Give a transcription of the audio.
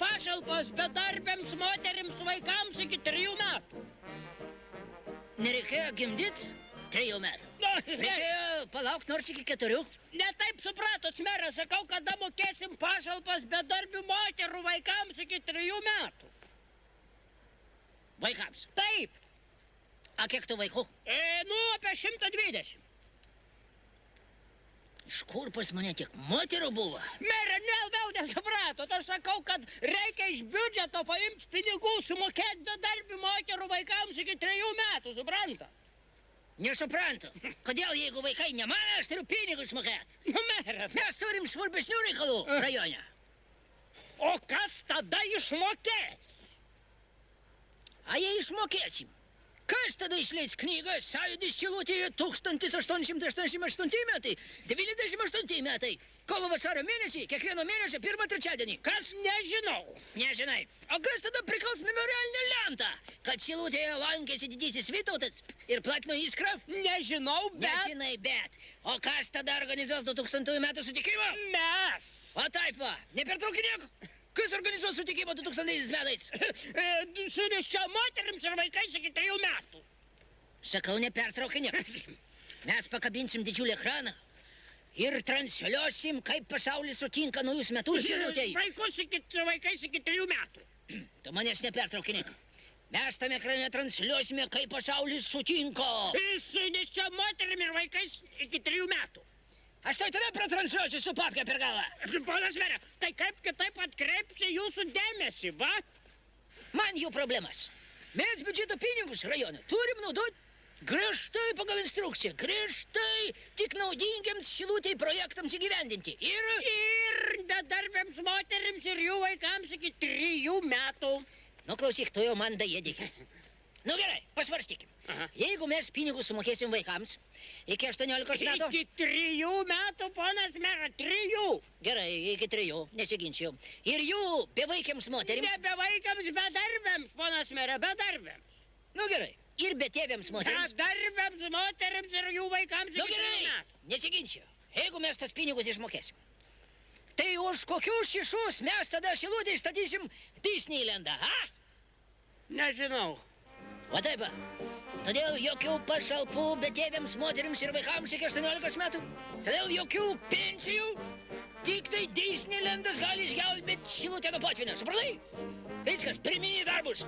pašalpos bedarbiams moterims vaikams iki 3 metų. Nereikėjo gimdyti 3 metų. Reikėjo palaukti nors iki 4. Ne taip supratot, meras, sakau, kada mokėsim pašalpas bedarbių moterų vaikams iki 3 metų. Vaikams. Taip. A kiek tų vaikų? Apie 120. Iš kur pas mane tiek moterų buvo? Mere, vėl nesupratot. Aš sakau, kad reikia iš biudžeto paimti pinigų, sumokėti bedarbių moterų vaikams iki 3 metų, supranta? Nesuprantu. Kodėl, jeigu vaikai ne man, aš turiu pinigus mokėti? Mere. Mes turim svarbesnių reikalų rajone. O kas tada išmokės? A jei išmokėsim? Kas tada išleis knygą Sąjūdis Šilutėje 1888 metai, 98 metai, kovo vasario mėnesį, kiekvieno mėnesio 1 trečiadienį? Kas? Nežinau. Nežinai. O kas tada prikals memorialinę lentą, kad Šilutėje lankėsi didysis Vytautas ir platino Iskrą? Nežinau, bet... Nežinai, bet. O kas tada organizuos 2000 metų sutikimą? Mes. O taip va, nepertraukinėk. Kas organizuos sutikimą 2000 metais? Su nėščia moterims ir vaikais iki 3 metų. Sakau, nepertraukinėk. Mes pakabinsim didžiulį ekraną ir transliuosim, kaip pasaulis sutinka naujus metus Šilutėje. Vaikais iki 3 metų. Tu manęs nepertraukinėk. Mes tame ekrane transliuosime, kaip pasaulis sutinka. Su nėščia moterim ir vaikais iki 3 metų. Aš tai tave pratransliuosiu su papke per galą. Ponas mere, tai kaip kitaip atkreipsi jūsų dėmesį, va? Man jų problemas. Mes biudžeto pinigus rajone turim naudoti griežtai pagal instrukciją. Griežtai tik naudingiams Šilutėje projektams įgyvendinti. Ir bedarbiams moterims ir jų vaikams iki 3 metų. Nu, klausyk, tu jau man daėdė. Nu gerai, pasvarstykim. Jeigu mes pinigus sumokėsim vaikams iki 18 metų... Iki 3 metų, ponas mera, 3. Gerai, iki 3, nesiginčiau. Ir jų bevaikiams moterims... Ne bevaikiams, bedarbiams, ponas mera, bedarbiams. Nu gerai, ir betėviams moterims... Bedarbiams moterims ir jų vaikams iki 3 metų. Nesiginčiau. Jeigu mes tas pinigus išmokėsim, tai už kokius 6 mes tada Šilutėje statysim Disneylandą, ha? Nežinau. O taip, todėl jokių pašalpų betėviams moterims ir vaikams iki 18 metų. Todėl jokių pensijų. Tik tai Disneylandas gali išgelbėti Šilutę nuo potvynio, supratai? Viskas, pirminiai darbus.